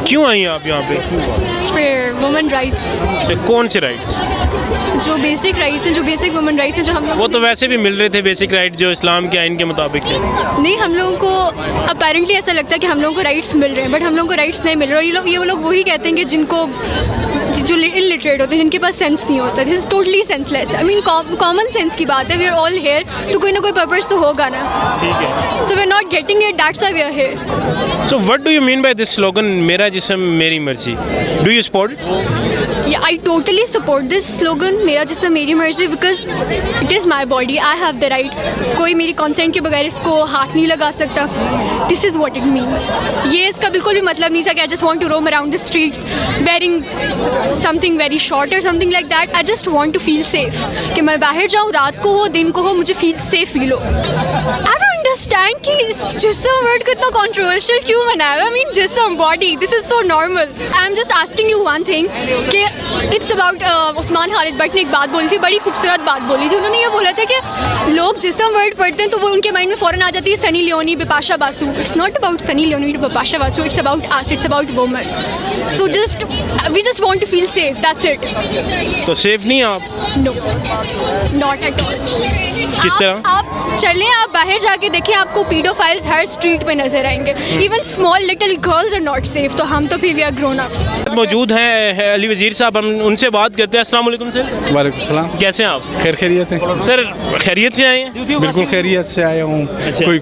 کیوں آئی ہیں آپ یہاں پہ؟ For women rights. کون سے رائٹس؟ جو بیسک رائٹس ہیں, جو بیسک وومن رائٹس ہیں, جو ہم وہ تو ویسے بھی مل رہے تھے بیسک رائٹ جو اسلام کے آئین کے مطابق ہے. نہیں, ہم لوگوں کو اپیرنٹلی ایسا لگتا ہے کہ ہم لوگوں کو رائٹس مل رہے ہیں, بٹ ہم لوگوں کو رائٹس نہیں مل رہے. یہ لوگ وہی کہتے ہیں کہ جن کو جو الٹریٹ ہوتے ہیں, جن کے پاس سینس نہیں ہوتا. This is totally senseless. I mean common sense کی بات ہے. وی آر آل ہیئر, تو کوئی نہ کوئی پرپز تو ہوگا نا. ٹھیک ہے. So we are not getting it, that's why we are here. So what do you mean by this slogan میرا جسم میری مرضی؟ Do you support? I totally support this slogan, میرا جسم میری مرضی, because it is my body, I have the right. کوئی میری consent کے بغیر اس کو ہاتھ نہیں لگا سکتا. This is what it means. یہ اس کا بالکل بھی مطلب نہیں تھا کہ I just want to roam around the streets wearing something very short or something like that. I just want to feel safe. کہ میں باہر جاؤں, رات کو ہو دن کو ہو, مجھے safe feel who. I don't understand کہ جسم ورڈ کو اتنا controversial کیوں بنایا ہے. I mean جسم, body, this is so normal. I'm just asking you one thing کہ اٹس اباؤٹ عثمان خالد بٹ نے ایک بات بولی تھی, بڑی خوبصورت بات بولی تھی. انہوں نے یہ بولا تھا کہ لوگ جسم ورڈ پڑھتے ہیں تو وہ ان کے مائنڈ میں فوراً آ جاتی ہے Sunny Leone, Bipasha Basu. It's not about Sunny Leone, Bipasha Basu. It's about us, it's about women. So just we just want to feel safe, that's it. تو سیف نہیں آپ؟ No, not at all. کس طرح؟ آپ چلیں, آپ باہر جا کے دیکھیں, آپ کو پیڈو فائلز ہر اسٹریٹ پہ نظر آئیں گے. Even small little girls are not safe. تو ہم تو پھر وی آر گرون اپس. موجود ہیں علی وزیر صاحب, ہم ان سے بات کرتے ہیں. السلام علیکم سر. وعلیکم السلام. کیسے ہیں آپ؟ خیریت ہے سر. خیریت سے آئے ہیں؟ بالکل خیریت سے آیا ہوں. کوئی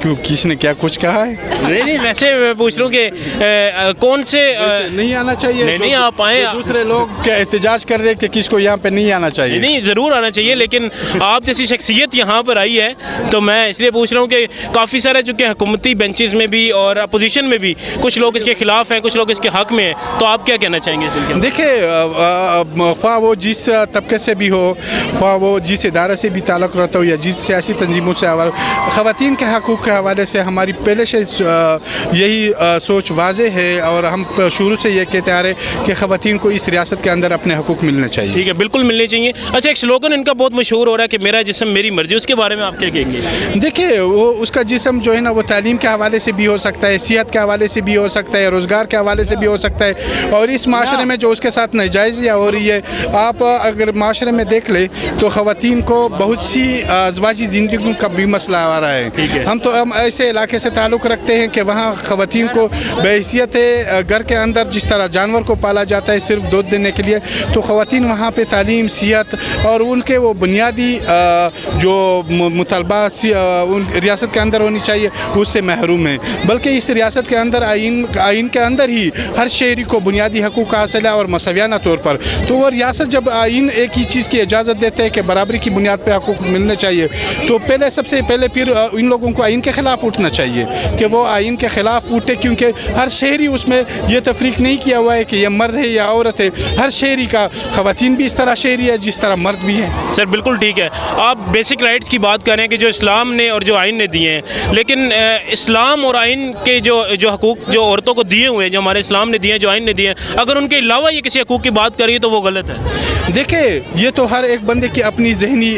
کیوں کسی نے کیا کچھ کہا ہے؟ نہیں, ویسے میں پوچھ رہا ہوں کہ کون سے نہیں آنا چاہیے. نہیں, آپ آئیں. دوسرے لوگ کیا احتجاج کر رہے کہ کس کو یہاں پہ نہیں آنا چاہیے. نہیں, ضرور آنا چاہیے, لیکن آپ جیسی شخصیت یہاں پر آئی ہے تو میں اس لیے پوچھ رہا ہوں کہ کافی سارے چونکہ حکومتی بینچز میں بھی اور اپوزیشن میں بھی کچھ لوگ اس کے خلاف ہیں, کچھ لوگ اس کے حق میں ہیں, تو آپ کیا کہنا چاہیں گے؟ دیکھیں, خواہ وہ جس طبقے سے بھی ہو, خواہ وہ جس ادارے سے بھی تعلق رہتا ہو, یا جس سیاسی تنظیموں سے, خواتین کے حقوق کے حوالے سے ہماری پہلے سے یہی سوچ واضح ہے, اور ہم شروع سے یہ کہتے آ رہے کہ خواتین کو اس ریاست کے اندر اپنے حقوق ملنے چاہیے. ٹھیک ہے, بالکل ملنے چاہیے. اچھا, ایک سلوگن ان کا بہت مشہور ہو رہا ہے کہ میرا جسم میری مرضی, اس کے بارے میں آپ کیا کہیں گے؟ دیکھیں, وہ اس کا جسم جو ہے نا, وہ تعلیم کے حوالے سے بھی ہو سکتا ہے, صحت کے حوالے سے بھی ہو سکتا ہے, روزگار کے حوالے سے بھی ہو سکتا ہے, اور اس معاشرے میں جو اس کے ساتھ ناجائزیاں ہو رہی ہے, آپ اگر معاشرے میں دیکھ لیں تو خواتین کو بہت سی ازواجی زندگیوں کا بھی مسئلہ آ رہا ہے. ہم ایسے علاقے سے تعلق رکھتے ہیں کہ وہاں خواتین کو بحیثیت گھر کے اندر جس طرح جانور کو پالا جاتا ہے صرف دودھ دینے کے لیے, تو خواتین وہاں پہ تعلیم, صحت اور ان کے وہ بنیادی جو مطالبات ریاست کے اندر ہونی چاہیے اس سے محروم ہیں. بلکہ اس ریاست کے اندر آئین کے اندر ہی ہر شہری کو بنیادی حقوق حاصل ہے اور مساویانہ طور پر. تو وہ ریاست جب آئین ایک ہی چیز کی اجازت دیتے ہیں کہ برابری کی بنیاد پہ حقوق ملنے چاہیے, تو سب سے پہلے پھر ان لوگوں کو آئین کے خلاف اٹھنا چاہیے کہ وہ آئین کے خلاف اٹھے, کیونکہ ہر شہری اس میں یہ تفریق نہیں کیا ہوا ہے کہ یہ مرد ہے یا عورت ہے. ہر شہری کا, خواتین بھی اس طرح شہری ہے جس طرح مرد بھی ہے. سر بالکل ٹھیک ہے, آپ بیسک رائٹس کی بات کر رہے ہیں کہ جو اسلام نے اور جو آئین نے دیے ہیں, لیکن اسلام اور آئین کے جو حقوق جو عورتوں کو دیے ہوئے ہیں, جو ہمارے اسلام نے دیے ہیں, جو آئین نے دیے ہیں, اگر ان کے علاوہ یہ کسی حقوق کی بات کریے تو وہ غلط ہے. دیکھیں, یہ تو ہر ایک بندے کی اپنی ذہنی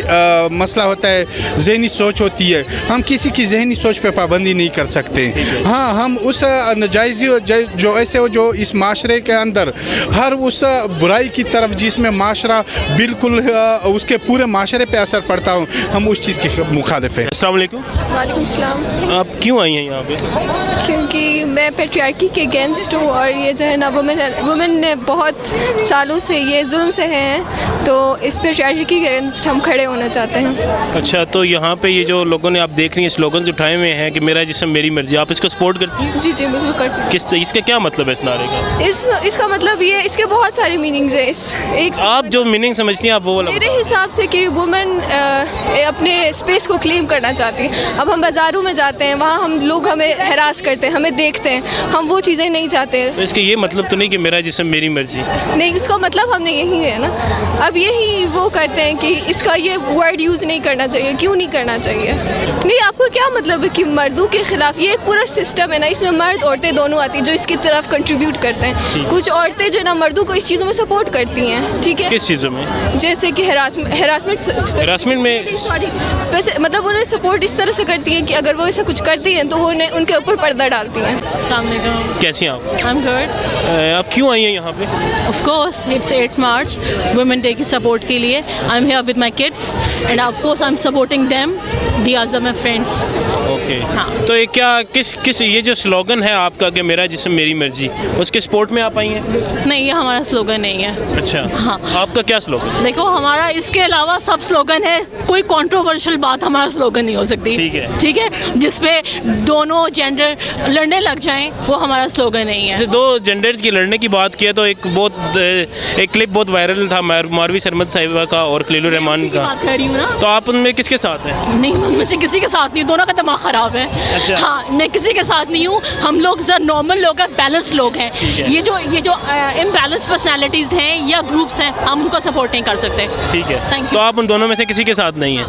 مسئلہ ہوتا ہے, ذہنی سوچ ہوتی ہے. ہم کسی کی ذہنی سوچ پہ پابندی نہیں کر سکتے. ہاں, ہم اس ناجائزی جو ایسے ہو جو اس معاشرے کے اندر ہر اس برائی کی طرف جس میں معاشرہ بالکل اس کے پورے معاشرے پہ اثر پڑتا ہو, ہم اس چیز کی مخالف ہیں. السلام علیکم. وعلیکم السلام. آپ کیوں آئی ہیں یہاں پہ؟ کیونکہ میں پیٹریارکی کے اگینسٹ ہوں, اور یہ جو ہے نا وومن نے بہت سالوں سے یہ ظلم سے ہیں, تو اس پیٹریارکی کے اگینسٹ ہم کھڑے ہونا چاہتے ہیں. اچھا, تو یہاں پہ یہ جو لوگوں نے آپ دیکھ رہی ہیں سلوگنز اٹھائے ہوئے ہیں کہ میرا جسم میری مرضی, آپ اس کو سپورٹ کرتی ہیں؟ جی بالکل کرتی ہوں. اس کا کیا مطلب ہے اس نعرے کا؟ اس کا مطلب یہ, اس کے بہت سارے میننگز ہیں. آپ جو میننگ سمجھتی ہیں آپ وہ میرے حساب سے کہ وومن اپنے اسپیس کو کلیم کرنا چاہتی ہیں. اب ہم بازاروں میں جاتے ہیں, وہاں لوگ ہمیں ہراس کرتے ہیں, ہمیں دیکھتے ہیں, ہم وہ چیزیں نہیں چاہتے. اس کا یہ مطلب تو نہیں کہ میرا جسم میری مرضی نہیں, اس کا مطلب ہم نے یہی ہے نا. اب یہی وہ کرتے ہیں کہ اس کا یہ ورڈ یوز نہیں کرنا چاہیے. کیوں نہیں کرنا چاہیے؟ نہیں آپ کو کیا مطلب ہے کہ مردوں کے خلاف؟ یہ ایک پورا سسٹم ہے نا، اس میں مرد عورتیں دونوں آتی ہیں جو اس کی طرف کنٹریبیوٹ کرتے ہیں. کچھ عورتیں جو ہے نا مردوں کو اس چیزوں میں سپورٹ کرتی ہیں. ٹھیک ہے، کس چیزوں میں؟ جیسے کہ ہراسمنٹ میں مطلب انہیں سپورٹ اس طرح سے کرتی ہیں کہ اگر وہ ایسا کچھ کرتی ہیں تو وہ انہیں ان کے اوپر پردہ ڈالتی ہیں. السلام علیکم. کیسی ہیں آپ؟ I'm good. آپ کیوں آئی ہیں یہاں پہ؟ Of course, it's 8 March, Women Day کی سپورٹ کے لیے. I'm here with my kids and of course I'm supporting them. They are my friends. Okay. ہاں. تو یہ کیا کس یہ جو سلوگن ہے آپ کا کہ میرا جسم میری مرضی، اس کے سپورٹ میں آپ آئی ہیں؟ نہیں، یہ ہمارا سلوگن نہیں ہے. اچھا. ہاں. آپ کا کیا سلوگن؟ دیکھو ہمارا اس کے علاوہ سب سلوگن ہے، کوئی کنٹروورشل بات ہمارا سلوگن نہیں ہو سکتی. ٹھیک ہے. ٹھیک ہے، جس پہ دونوں جینڈر لڑنے لگ جائیں وہ ہمارا سلوگن نہیں ہے. دو جینڈر کی لڑنے کی بات کی تو ایک کلپ بہت وائرل تھا ماروی سرمد صاحبہ کا اور خلیل الرحمان کا. بات کر رہی ہوں نا. تو آپ ان میں کس کے ساتھ ہیں؟ نہیں، ان میں سے کسی کے ساتھ نہیں، دونوں کا دماغ خراب ہے. اچھا. ہاں، میں کسی کے ساتھ نہیں ہوں. ہم لوگ نارمل لوگ ہیں، بیلنس لوگ ہیں. یہ جو امبیلنس پرسنالٹیز ہیں یا گروپس ہیں، ہم ان کو سپورٹ نہیں کر سکتے. ٹھیک ہے. Thank you. تو آپ ان دونوں میں سے کسی کے ساتھ نہیں ہیں؟